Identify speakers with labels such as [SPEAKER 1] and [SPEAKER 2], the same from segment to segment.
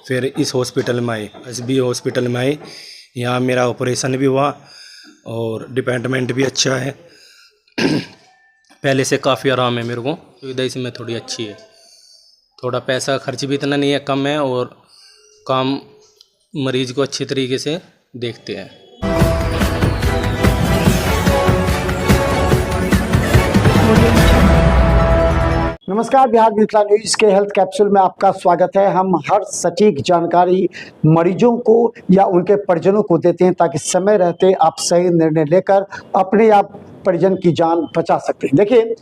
[SPEAKER 1] फिर इस हॉस्पिटल में आए, एसबी हॉस्पिटल में आए। यहाँ मेरा ऑपरेशन भी हुआ और डिपार्टमेंट भी अच्छा है। पहले से काफ़ी आराम है मेरे को, सुविधा इसमें थोड़ी अच्छी है। थोड़ा पैसा खर्च भी इतना नहीं है, कम है, और काम मरीज को अच्छी तरीके से देखते हैं।
[SPEAKER 2] नमस्कार, बिहार मिथिला न्यूज के हेल्थ कैप्सूल में आपका स्वागत है। हम हर सटीक जानकारी मरीजों को या उनके परिजनों को देते हैं ताकि समय रहते आप सही निर्णय लेकर अपने आप परिजन की जान बचा सकते हैं। देखिए,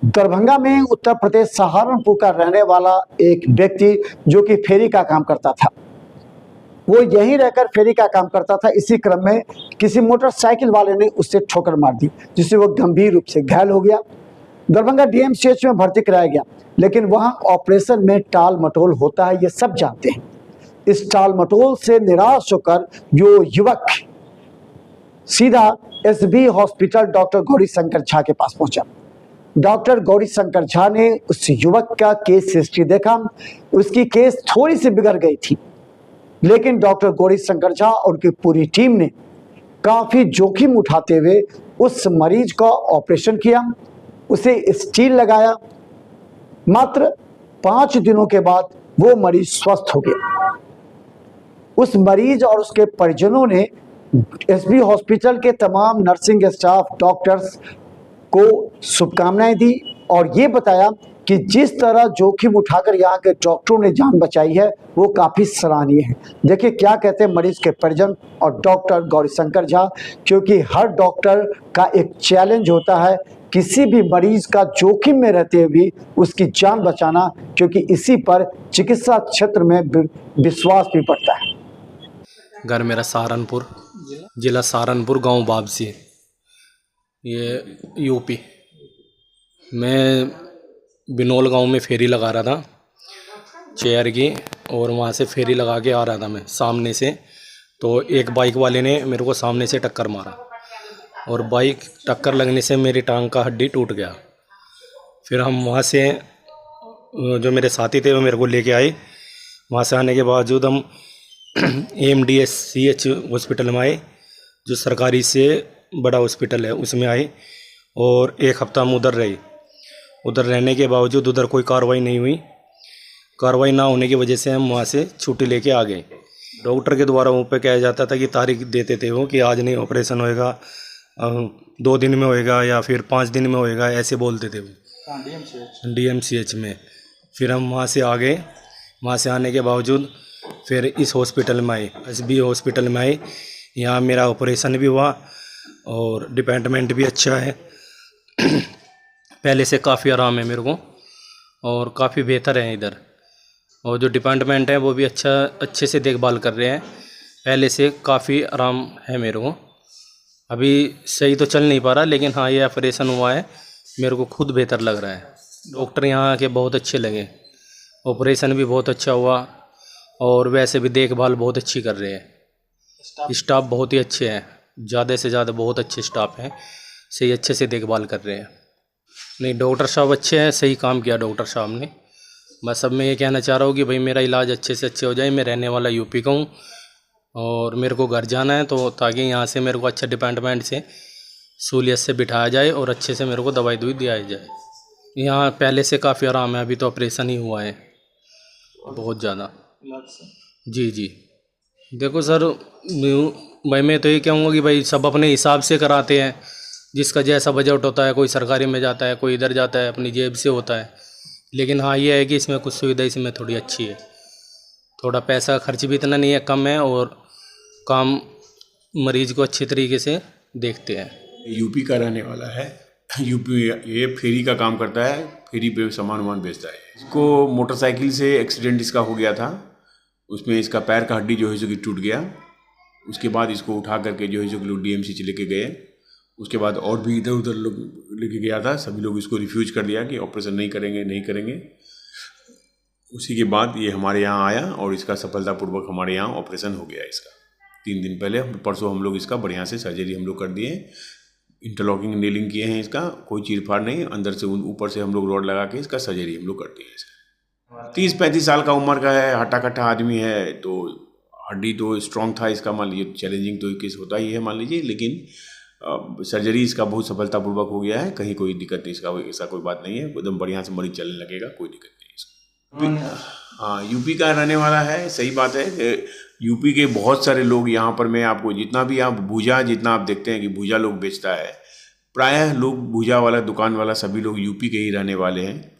[SPEAKER 2] दरभंगा में उत्तर प्रदेश सहारनपुर का रहने वाला एक व्यक्ति जो कि फेरी का काम करता था, वो यहीं रहकर फेरी का काम करता था। इसी क्रम में किसी मोटरसाइकिल वाले ने उससे ठोकर मार दी, जिससे वो गंभीर रूप से घायल हो गया। दरभंगा डीएमसीएच में भर्ती कराया गया, लेकिन वहां ऑपरेशन में टाल मटोल होता है, ये सब जानते हैं। इस टाल मटोल से निराश होकर जो युवक सीधा SB hospital doctor Gauri Shankar Jha के पास पहुंचा। डॉक्टर गौरी शंकर झा ने उस युवक का केस हिस्ट्री देखा। उसकी केस थोड़ी सी बिगड़ गई थी, लेकिन डॉक्टर गौरी शंकर झा और उनकी पूरी टीम ने काफी जोखिम उठाते हुए उस मरीज का ऑपरेशन किया, उसे स्टील लगाया। मात्र 5 दिनों के बाद वो मरीज स्वस्थ हो गया। उस मरीज और उसके परिजनों ने एसबी हॉस्पिटल के तमाम नर्सिंग स्टाफ, डॉक्टर्स को शुभकामनाएं दी और ये बताया कि जिस तरह जोखिम उठाकर यहाँ के डॉक्टरों ने जान बचाई है वो काफी सराहनीय है। देखिए क्या कहते हैं मरीज के परिजन और डॉक्टर गौरी शंकर झा, क्योंकि हर डॉक्टर का एक चैलेंज होता है किसी भी मरीज का जोखिम में रहते हुए भी उसकी जान बचाना, क्योंकि इसी पर चिकित्सा क्षेत्र में विश्वास भी बढ़ता है।
[SPEAKER 1] घर मेरा सहारनपुर, जिला सहारनपुर, गांव बाबसी, ये यूपी। मैं बिनोल गांव में फेरी लगा रहा था चेयर की, और वहाँ से फेरी लगा के आ रहा था मैं सामने से, तो एक बाइक वाले ने मेरे को सामने से टक्कर मारा और बाइक टक्कर लगने से मेरी टांग का हड्डी टूट गया। फिर हम वहाँ से जो मेरे साथी थे वो मेरे को लेके आए। वहाँ से आने के बावजूद हम AMDSCH हॉस्पिटल में आए, जो सरकारी से बड़ा हॉस्पिटल है, उसमें आए और 1 हफ्ता हम उधर रहे। उधर रहने के बावजूद उधर कोई कार्रवाई नहीं हुई। कार्रवाई ना होने की वजह से हम वहाँ से छुट्टी लेके आ गए। डॉक्टर के द्वारा वहाँ पे कहा जाता था कि तारीख देते थे वो कि आज नहीं ऑपरेशन होएगा, 2 दिन में होएगा या फिर 5 दिन में होएगा, ऐसे बोलते थे वो DMCH में। फिर हम वहाँ से आ गए। वहाँ से आने के बावजूद फिर इस हॉस्पिटल में आए, एसबी हॉस्पिटल में आए। यहाँ मेरा ऑपरेशन भी हुआ और डिपार्टमेंट भी अच्छा है। पहले से काफ़ी आराम है मेरे को और काफ़ी बेहतर है इधर, और जो डिपार्टमेंट है वो भी अच्छे से देखभाल कर रहे हैं। पहले से काफ़ी आराम है मेरे को। अभी सही तो चल नहीं पा रहा, लेकिन हाँ ये ऑपरेशन हुआ है, मेरे को खुद बेहतर लग रहा है। डॉक्टर यहाँ के बहुत अच्छे लगे, ऑपरेशन भी बहुत अच्छा हुआ और वैसे भी देखभाल बहुत अच्छी कर रहे हैं। स्टाफ बहुत ही अच्छे हैं, ज़्यादा से ज़्यादा बहुत अच्छे स्टाफ हैं, सही अच्छे से देखभाल कर रहे हैं। नहीं, डॉक्टर साहब अच्छे हैं, सही काम किया डॉक्टर साहब ने। बस अब मैं ये कहना चाह रहा हूँ कि भाई मेरा इलाज अच्छे से अच्छे हो जाए। मैं रहने वाला यूपी का हूँ और मेरे को घर जाना है, तो ताकि यहाँ से मेरे को अच्छा डिपार्टमेंट से सहूलियत से बिठाया जाए और अच्छे से मेरे को दवाई दिया जाए। यहाँ पहले से काफ़ी आराम है, अभी तो ऑपरेशन ही हुआ है बहुत ज़्यादा। जी देखो सर, भाई मैं तो ये कहूँगा कि भाई सब अपने हिसाब से कराते हैं, जिसका जैसा बजट होता है, कोई सरकारी में जाता है, कोई इधर जाता है, अपनी जेब से होता है। लेकिन हाँ ये है कि इसमें कुछ सुविधा इसमें थोड़ी अच्छी है। थोड़ा पैसा खर्च भी इतना नहीं है, कम है, और काम मरीज को अच्छे तरीके से देखते हैं।
[SPEAKER 3] यूपी का रहने वाला है। यूपी ये फेरी का काम करता है, फेरी पे सामान वामान बेचता है। इसको मोटरसाइकिल से एक्सीडेंट इसका हो गया था, उसमें इसका पैर का हड्डी जो है जो कि टूट गया। उसके बाद इसको उठा करके जो है जो लोग DMC लेके गए। उसके बाद और भी इधर उधर लोग लेके गया था, सभी लोग इसको रिफ्यूज कर दिया कि ऑपरेशन नहीं करेंगे। उसी के बाद ये हमारे यहाँ आया और इसका सफलतापूर्वक हमारे यहाँ ऑपरेशन हो गया इसका। 3 दिन पहले, परसों हम लोग इसका बढ़िया से सर्जरी हम लोग कर दिए। इंटरलॉकिंग नेलिंग किए हैं इसका, कोई चीर फाड़ नहीं, अंदर से ऊपर से हम लोग रॉड लगा के इसका सर्जरी हम लोग करते हैं इसका। 30-35 साल का उम्र का है, हट्टा कट्टा आदमी है, तो हड्डी तो स्ट्रांग था इसका, मान लीजिए चैलेंजिंग तो केस होता ही है मान लीजिए, लेकिन सर्जरी इसका बहुत सफलतापूर्वक हो गया है, कहीं कोई दिक्कत नहीं, इसका ऐसा कोई बात नहीं है, एकदम बढ़िया से मरीज चलने लगेगा, कोई दिक्कत नहीं इसको। हाँ, यूपी का रहने वाला है, सही बात है। यूपी के बहुत सारे लोग यहाँ पर, मैं आपको जितना भी आप भूजा, जितना आप देखते हैं कि भूजा लोग बेचता है, प्रायः लोग भूजा वाला, दुकान वाला, सभी लोग यूपी के ही रहने वाले हैं।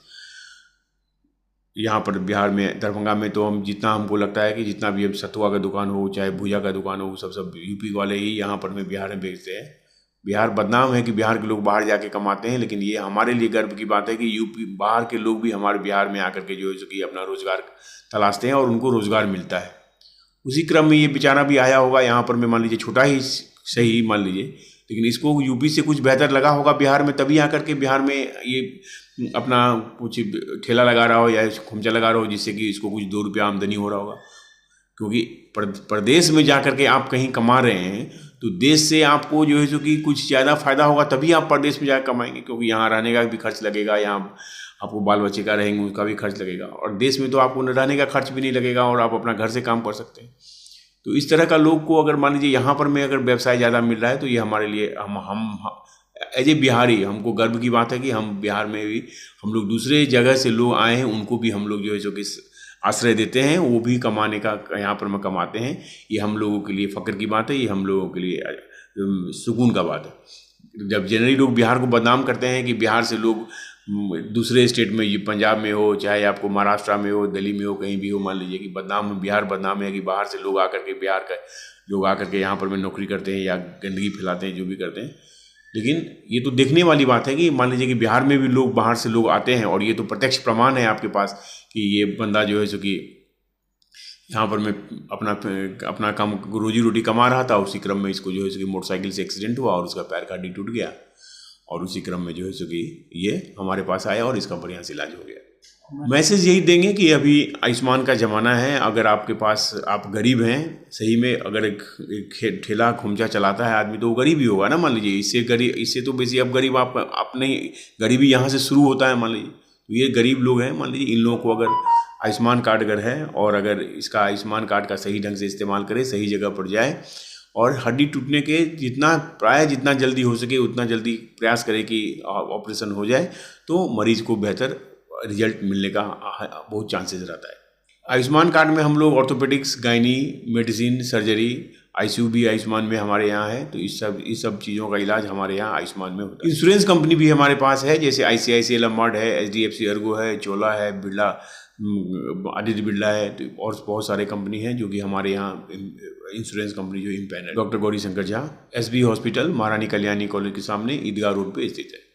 [SPEAKER 3] यहाँ पर बिहार में, दरभंगा में तो हम जितना हमको लगता है कि जितना भी अब सतुआ का दुकान हो, चाहे भूजा का दुकान हो, सब यूपी वाले ही यहाँ पर में बिहार में बेचते हैं। बिहार बदनाम है कि बिहार के लोग बाहर जाके कमाते हैं, लेकिन ये हमारे लिए गर्व की बात है कि यूपी बाहर के लोग भी हमारे बिहार में आकर के जो है कि अपना रोजगार तलाशते हैं और उनको रोजगार मिलता है। उसी क्रम में ये बेचारा भी आया होगा यहाँ पर, मैं मान लीजिए छोटा ही सही मान लीजिए, लेकिन इसको यूपी से कुछ बेहतर लगा होगा बिहार में, तभी आकर के बिहार में ये अपना कुछ ठेला लगा रहा हो या खुमचा लगा रहा हो, जिससे कि इसको कुछ 2 रुपया आमदनी हो रहा होगा। क्योंकि प्रदेश में जाकर के आप कहीं कमा रहे हैं तो देश से आपको जो है जो कि कुछ ज़्यादा फायदा होगा, तभी आप प्रदेश में जाकर कमाएंगे, क्योंकि यहाँ रहने का भी खर्च लगेगा, यहाँ आपको बाल बच्चे का रहेंगे उसका भी खर्च लगेगा, और देश में तो आपको रहने का खर्च भी नहीं लगेगा और आप अपना घर से काम कर सकते हैं। तो इस तरह का लोग को अगर मान लीजिए यहाँ पर में अगर व्यवसाय ज़्यादा मिल रहा है, तो ये हमारे लिए हम एज ए बिहारी हमको गर्व की बात है कि हम बिहार में भी, हम लोग दूसरे जगह से लोग आए हैं उनको भी हम लोग जो है जो कि आश्रय देते हैं, वो भी कमाने का यहाँ पर में कमाते हैं। ये हम लोगों के लिए फ़ख्र की बात है, ये हम लोगों के लिए सुकून का बात है। जब जनरली लोग बिहार को बदनाम करते हैं कि बिहार से लोग दूसरे स्टेट में, ये पंजाब में हो, चाहे आपको महाराष्ट्र में हो, दिल्ली में हो, कहीं भी हो, मान लीजिए कि बदनाम, बिहार बदनाम है कि बाहर से लोग आकर के, बिहार का लोग आकर के यहाँ पर में नौकरी करते हैं या गंदगी फैलाते हैं, जो भी करते हैं। लेकिन ये तो देखने वाली बात है कि मान लीजिए कि बिहार में भी लोग, बाहर से लोग आते हैं, और ये तो प्रत्यक्ष प्रमाण है आपके पास कि ये बंदा जो है सो कि यहाँ पर मैं अपना काम, रोजी रोटी कमा रहा था, उसी क्रम में इसको जो है सो कि मोटरसाइकिल से एक्सीडेंट हुआ और उसका पैर का हड्डी टूट गया, और उसी क्रम में जो है सो कि ये हमारे पास आया और इसका बढ़िया से इलाज हो गया। मैसेज यही देंगे कि अभी आयुष्मान का ज़माना है। अगर आपके पास, आप गरीब हैं सही में, अगर एक ठेला खुमचा चलाता है आदमी, तो वो गरीब ही होगा ना, मान लीजिए। इससे तो बेसी अब गरीब आप अपने, गरीबी यहाँ से शुरू होता है मान लीजिए। तो ये गरीब लोग हैं मान लीजिए, इन लोगों को अगर आयुष्मान कार्ड अगर है, और अगर इसका आयुष्मान कार्ड का सही ढंग से इस्तेमाल करें, सही जगह पर जाए, और हड्डी टूटने के जितना जल्दी हो सके उतना जल्दी प्रयास करें कि ऑपरेशन हो जाए, तो मरीज को बेहतर रिजल्ट मिलने का बहुत चांसेस रहता है। आयुष्मान कार्ड में हम लोग orthopaedics, gynae, medicine, surgery, ICU भी आयुष्मान में हमारे यहाँ है, तो इस सब चीज़ों का इलाज हमारे यहाँ आयुष्मान में होता है। इंश्योरेंस कंपनी भी हमारे पास है, जैसे ICICI लम्बार्ड है, HDFC अर्गो है, चोला है, बिरला, आदित्य बिरला है, तो और बहुत सारे कंपनी हैं जो कि हमारे यहाँ इंश्योरेंस कंपनी जो empanel. Doctor Gauri Shankar Jha, SB hospital, महारानी कल्याणी कॉलेज के सामने, ईदगाह रोड पे स्थित है।